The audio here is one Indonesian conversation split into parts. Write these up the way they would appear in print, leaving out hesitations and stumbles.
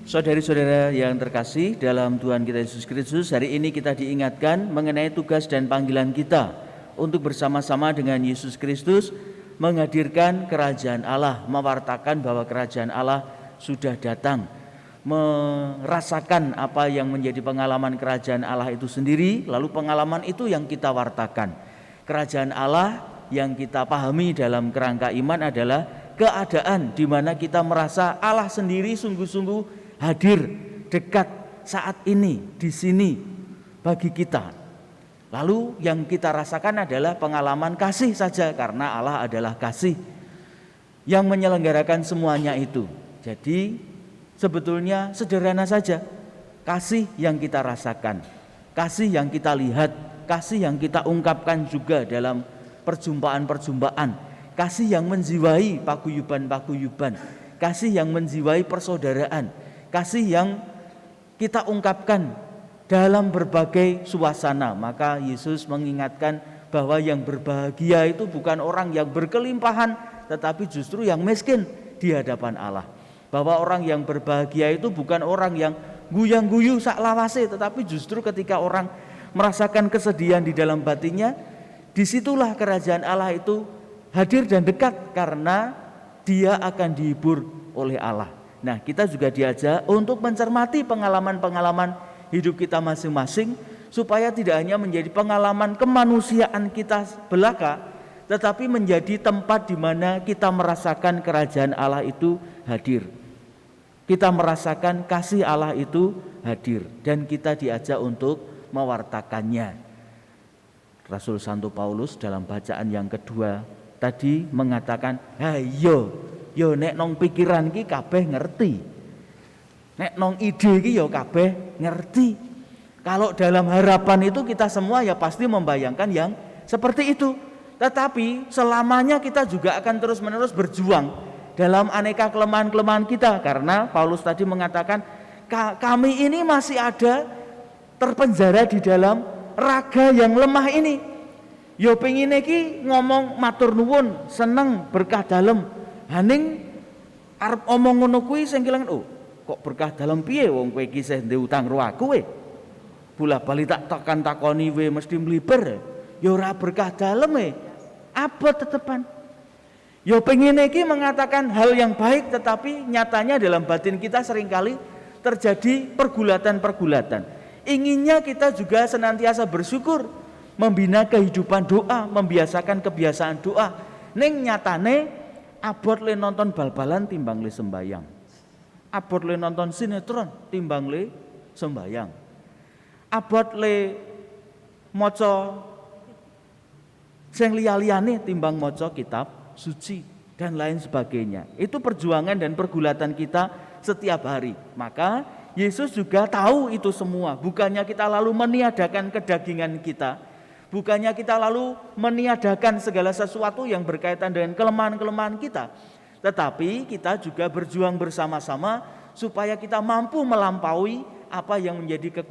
Saudari-saudara yang terkasih dalam Tuhan kita Yesus Kristus, hari ini kita diingatkan mengenai tugas dan panggilan kita untuk bersama-sama dengan Yesus Kristus menghadirkan kerajaan Allah, mewartakan bahwa kerajaan Allah sudah datang, merasakan apa yang menjadi pengalaman kerajaan Allah itu sendiri, lalu pengalaman itu yang kita wartakan. Kerajaan Allah yang kita pahami dalam kerangka iman adalah keadaan di mana kita merasa Allah sendiri sungguh-sungguh hadir dekat saat ini di sini bagi kita. Lalu yang kita rasakan adalah pengalaman kasih saja, karena Allah adalah kasih yang menyelenggarakan semuanya itu. Jadi sebetulnya sederhana saja, kasih yang kita rasakan, kasih yang kita lihat, kasih yang kita ungkapkan juga dalam perjumpaan-perjumpaan, kasih yang menjiwai paguyuban-paguyuban, kasih yang menjiwai persaudaraan, kasih yang kita ungkapkan dalam berbagai suasana. Maka Yesus mengingatkan bahwa yang berbahagia itu bukan orang yang berkelimpahan, tetapi justru yang miskin di hadapan Allah. Bahwa orang yang berbahagia itu bukan orang yang guyang-guyu sak lawase, tetapi justru ketika orang merasakan kesedihan di dalam batinnya, disitulah kerajaan Allah itu hadir dan dekat, karena dia akan dihibur oleh Allah. Nah, kita juga diajak untuk mencermati pengalaman-pengalaman hidup kita masing-masing, supaya tidak hanya menjadi pengalaman kemanusiaan kita belaka, tetapi menjadi tempat di mana kita merasakan kerajaan Allah itu hadir. Kita merasakan kasih Allah itu hadir, dan kita diajak untuk mewartakannya. Rasul Santo Paulus dalam bacaan yang kedua tadi mengatakan, "Hayo, yo nek nong pikiran ki kabeh ngerti. Nek nong ide ki yo kabeh ngerti." Kalau dalam harapan itu kita semua ya pasti membayangkan yang seperti itu. Tetapi selamanya kita juga akan terus-menerus berjuang dalam aneka kelemahan-kelemahan kita, karena Paulus tadi mengatakan, kami ini masih ada terpenjara di dalam raga yang lemah ini. Yo pengin iki ngomong matur nuwun, seneng berkah dalem. Haning arep omong ngono kuwi sing kelangan, oh kok berkah dalem piye wong kowe iki isih ndek utang karo aku we. Bola-bali tak takoni we mesti mliber. Ya ora berkah dalem we. Abot tetepan. Ya pengin iki mengatakan hal yang baik, tetapi nyatanya dalam batin kita seringkali terjadi pergulatan-pergulatan. Inginnya kita juga senantiasa bersyukur, membina kehidupan doa, membiasakan kebiasaan doa. Ning nyatane abot le nonton bal-balan timbang le sembayang. Abot le nonton sinetron timbang le sembayang. Abot le maca sing liya-liyane timbang maca kitab suci dan lain sebagainya. Itu perjuangan dan pergulatan kita setiap hari. Maka Yesus juga tahu itu semua. Bukannya kita lalu meniadakan kedagingan kita, bukannya kita lalu meniadakan segala sesuatu yang berkaitan dengan kelemahan-kelemahan kita, tetapi kita juga berjuang bersama-sama supaya kita mampu melampaui apa yang menjadi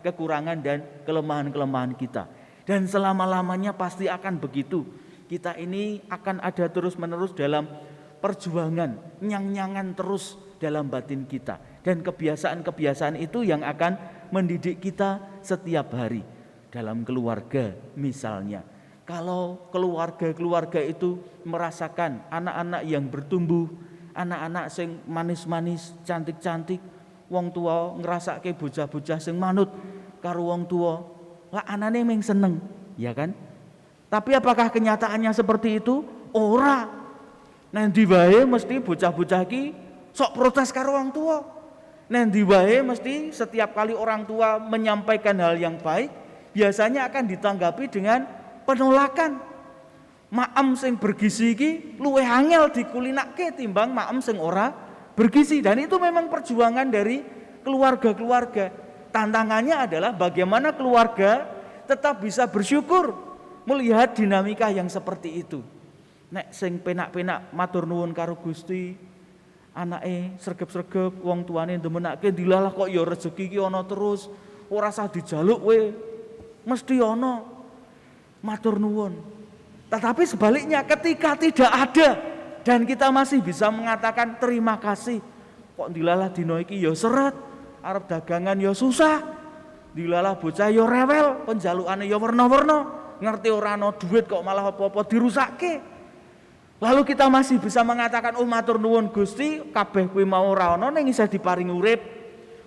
kekurangan dan kelemahan-kelemahan kita. Dan selama-lamanya pasti akan begitu. Kita ini akan ada terus-menerus dalam perjuangan, nyang-nyangan terus dalam batin kita. Dan kebiasaan-kebiasaan itu yang akan mendidik kita setiap hari. Dalam keluarga misalnya, kalau keluarga-keluarga itu merasakan anak-anak yang bertumbuh, anak-anak sing manis-manis, cantik-cantik, wong tua ngrasake bocah-bocah sing manut karo wong tua, lah anane meng seneng, ya kan? Tapi apakah kenyataannya seperti itu? Ora. Nanti wae mesti bocah-bocah ki sok protes karo wong tua. Nanti wae mesti setiap kali orang tua menyampaikan hal yang baik, biasanya akan ditanggapi dengan penolakan. Maem sing bergizi iki luwih angel dikulinake timbang maem sing ora bergizi. Dan itu memang perjuangan dari keluarga-keluarga. Tantangannya adalah bagaimana keluarga tetap bisa bersyukur melihat dinamika yang seperti itu. Nek sing penak-penak matur nuwun karo Gusti, anake sregep-sregep, wong tuane ndemenake dilalah kok ya rezeki iki ana terus, ora usah dijaluk we. Mesti ana. Matur nuwun. Tetapi sebaliknya ketika tidak ada dan kita masih bisa mengatakan terima kasih, Kok dilalah dina iki ya seret, arep dagangan ya susah. Dilalah bocah ya rewel, penjalukane ya werna-werna, ngerti ora ana duit kok malah apa-apa dirusakke. Lalu kita masih bisa mengatakan, oh matur nuwun Gusti, kabeh kuwi mau ora ana ning isih diparingi urip.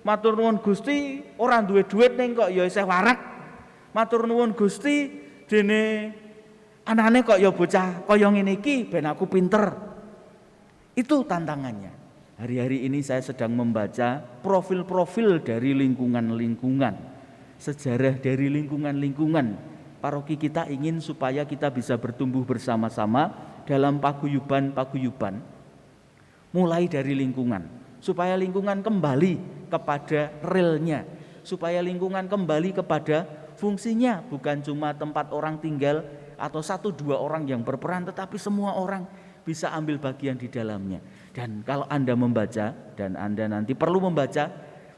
Matur nuwun Gusti, ora duwe duit ning kok ya isih warak. Matur nuwun Gusti, dene anane kok ya bocah kaya ngene iki ben aku pinter. Itu tantangannya. Hari-hari ini saya sedang membaca profil-profil dari lingkungan-lingkungan, sejarah dari lingkungan-lingkungan. Paroki kita ingin supaya kita bisa bertumbuh bersama-sama dalam paguyuban-paguyuban, mulai dari lingkungan, supaya lingkungan kembali kepada realnya, supaya lingkungan kembali kepada fungsinya, bukan cuma tempat orang tinggal atau 1-2 orang yang berperan, tetapi semua orang bisa ambil bagian di dalamnya. Dan kalau Anda membaca, dan Anda nanti perlu membaca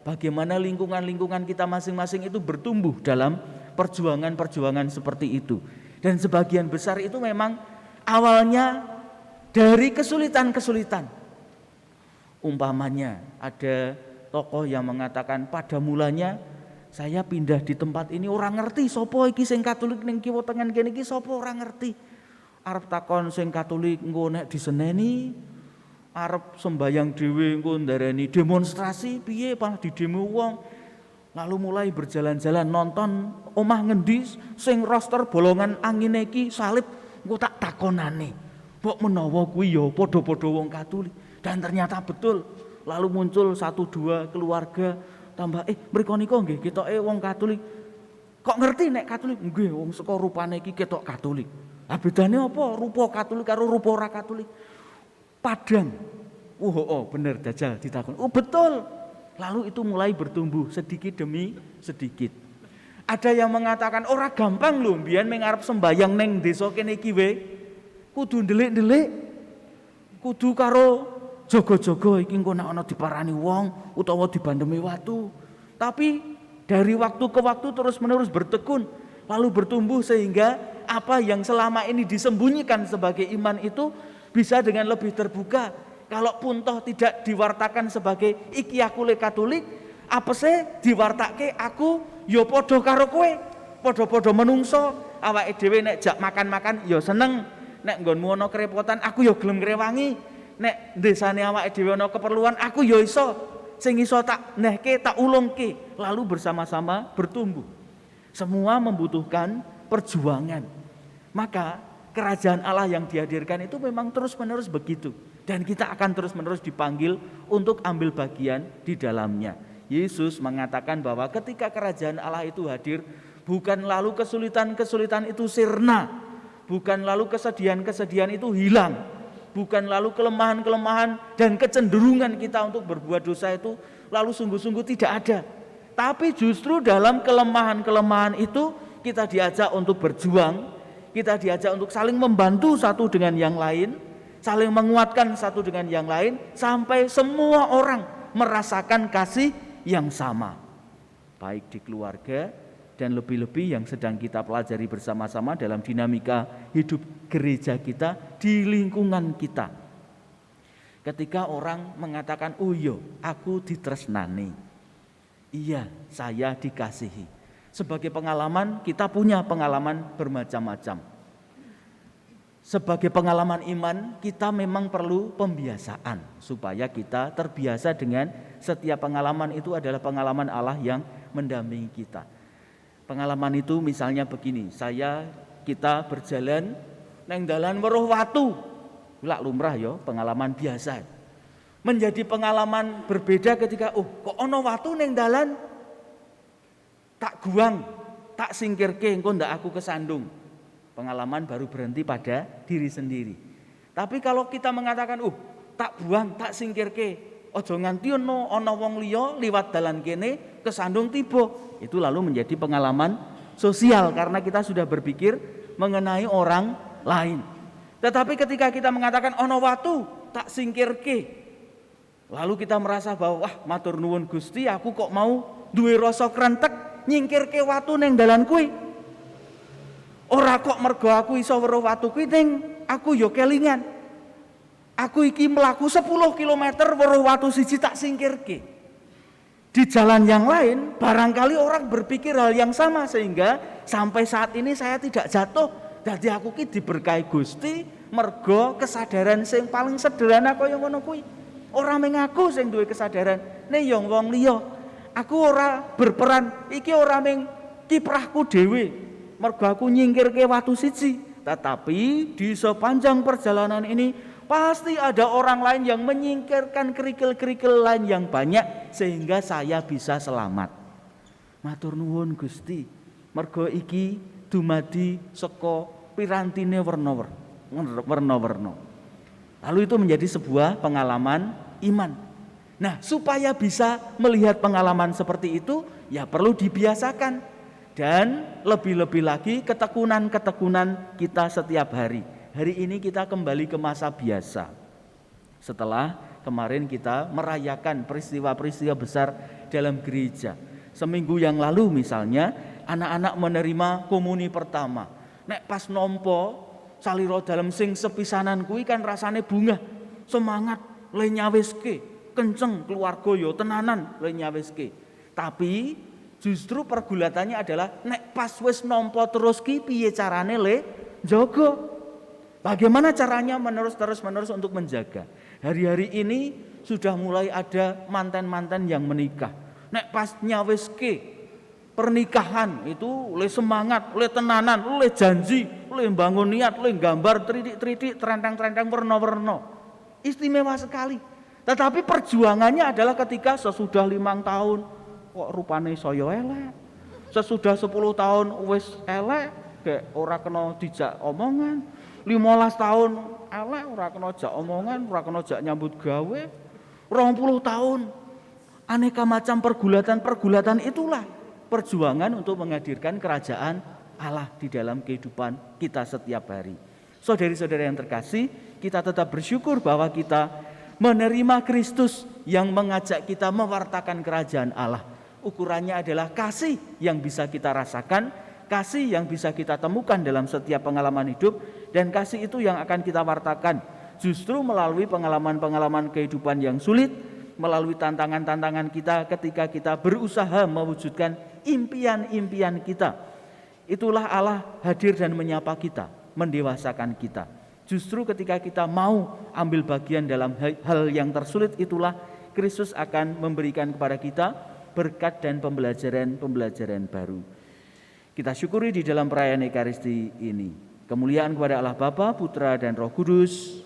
bagaimana lingkungan-lingkungan kita masing-masing itu bertumbuh dalam perjuangan-perjuangan seperti itu. Dan sebagian besar itu memang awalnya dari kesulitan-kesulitan. Umpamanya ada tokoh yang mengatakan pada mulanya saya pindah di tempat ini orang ngerti sapa iki sing Katolik ning kiwa tengen kene iki sapa ora ngerti. Arep takon sing Katolik engko nek diseneni, arep sembayang dhewe engko ndarani demonstrasi piye malah didemo wong. Lalu mulai berjalan-jalan nonton omah ngendi sing roster bolongan angine iki salib, engko tak takonane. Mbok menawa kuwi ya padha-padha wong Katolik. Dan ternyata betul. Lalu muncul 1-2 keluarga tambah mriko nika nggih ketoke wong Katolik. Kok ngerti nek Katolik? Nggih, wong saka rupane iki ketok Katolik. Lah bedane apa rupa Katolik karo rupa ora Katolik? Padang. Bener Dajjal ditakon. Oh betul. Lalu itu mulai bertumbuh sedikit demi sedikit. Ada yang mengatakan ora gampang lho mbiyen ming arep sembayang ning desa kene iki wae. Kudu ndelik-ndelik. Kudu karo jaga-jaga iki engko nek ana diparani wong utawa dibandemi watu. Tapi dari waktu ke waktu terus-menerus bertekun, lalu bertumbuh sehingga apa yang selama ini disembunyikan sebagai iman itu bisa dengan lebih terbuka. Kalaupun toh tidak diwartakan sebagai iki aku le Katolik, apese diwartake aku ya padha karo kowe, padha-padha menungso, awake dhewe nek jak makan-makan ya seneng, nek nggonmu ana kerepotan aku ya gelem ngrewangi, nek desane awake dhewe ana keperluan aku ya iso, sing iso tak nehke tak ulungke, lalu bersama-sama bertumbuh. Semua membutuhkan perjuangan. Maka kerajaan Allah yang dihadirkan itu memang terus-menerus begitu. Dan kita akan terus-menerus dipanggil untuk ambil bagian di dalamnya. Yesus mengatakan bahwa ketika kerajaan Allah itu hadir, bukan lalu kesulitan-kesulitan itu sirna, bukan lalu kesedihan-kesedihan itu hilang, bukan lalu kelemahan-kelemahan dan kecenderungan kita untuk berbuat dosa itu lalu sungguh-sungguh tidak ada. Tapi justru dalam kelemahan-kelemahan itu kita diajak untuk berjuang, kita diajak untuk saling membantu satu dengan yang lain, saling menguatkan satu dengan yang lain, sampai semua orang merasakan kasih yang sama, baik di keluarga dan lebih-lebih yang sedang kita pelajari bersama-sama dalam dinamika hidup gereja kita di lingkungan kita. Ketika orang mengatakan, oh iya aku ditresnani, iya saya dikasihi. Sebagai pengalaman, kita punya pengalaman bermacam-macam. Sebagai pengalaman iman, kita memang perlu pembiasaan supaya kita terbiasa dengan setiap pengalaman itu adalah pengalaman Allah yang mendampingi kita. Pengalaman itu misalnya begini, kita berjalan neng dalan weruh watu, lak lumrah ya, pengalaman biasa. Menjadi pengalaman berbeda ketika kok ono watu neng dalan, tak guang, tak singkirke engko ndak aku kesandung. Pengalaman baru berhenti pada diri sendiri. Tapi kalau kita mengatakan, tak buang, tak singkirke, ojo nganti ana wong liya liwat dalan kene kesandung tiba. Itu lalu menjadi pengalaman sosial karena kita sudah berpikir mengenai orang lain. Tetapi ketika kita mengatakan ana watu, tak singkirke, lalu kita merasa bahwa matur nuwun Gusti, aku kok mau duwe rasa krentek nyingkirke watu ning dalan kuwi. Ora kok mergo aku iso weruh watu kuwi ning aku ya kelingan. Aku iki melaku 10 kilometer weruh watu siji tak singkirke. Di jalan yang lain barangkali orang berpikir hal yang sama sehingga sampai saat ini saya tidak jatuh. Dadi aku ki diberkahi Gusti mergo kesadaran sing paling sederhana kaya ngono kuwi. Ora mung aku sing duwe kesadaran, nek yo wong liya. Aku ora berperan, iki ora mung kiprahku dhewe. Mergo aku nyingkirke watu siji, tetapi di sepanjang perjalanan ini pasti ada orang lain yang menyingkirkan kerikil-kerikil lain yang banyak sehingga saya bisa selamat. Matur nuwun Gusti, mergo iki dumadi saka pirantine werna-werna. Lalu itu menjadi sebuah pengalaman iman. Nah, supaya bisa melihat pengalaman seperti itu, ya perlu dibiasakan. Dan lebih-lebih lagi ketekunan-ketekunan kita setiap hari. Hari ini kita kembali ke masa biasa. Setelah kemarin kita merayakan peristiwa-peristiwa besar dalam gereja. Seminggu yang lalu misalnya, anak-anak menerima komuni pertama. Nek pas nompo saliro dalam sing sepisanan kuwi kan rasane bunga. Semangat le nyawiske, kenceng keluarga yo tenanan le nyawiske. Tapi justru pergulatannya adalah nek pas wis nompo terus ki piye carane le njaga. Bagaimana caranya terus-menerus untuk menjaga? Hari-hari ini sudah mulai ada manten-manten yang menikah. Nek pas nyawiske pernikahan itu le semangat, le tenanan, le janji, le bangun niat, le gambar tridik-tridik, terentang-terentang warna-warna. Istimewa sekali. Tetapi perjuangannya adalah ketika sesudah 5 tahun kok rupane saya elek. Sesudah 10 tahun wis elek, kayak ora kena dijak omongan. 15 tahun elek ora kena jak omongan, ora kena jak nyambut gawe. 20 tahun aneka macam pergulatan itulah perjuangan untuk menghadirkan kerajaan Allah di dalam kehidupan kita setiap hari. Saudari-saudari yang terkasih, kita tetap bersyukur bahwa kita menerima Kristus yang mengajak kita mewartakan kerajaan Allah. Ukurannya adalah kasih yang bisa kita rasakan, kasih yang bisa kita temukan dalam setiap pengalaman hidup, dan kasih itu yang akan kita wartakan justru melalui pengalaman-pengalaman kehidupan yang sulit, melalui tantangan-tantangan kita ketika kita berusaha mewujudkan impian-impian kita. Itulah Allah hadir dan menyapa kita, mendewasakan kita. Justru ketika kita mau ambil bagian dalam hal yang tersulit, itulah Kristus akan memberikan kepada kita berkat dan pembelajaran baru. Kita syukuri di dalam perayaan Ekaristi ini. Kemuliaan kepada Allah Bapa, Putra dan Roh Kudus,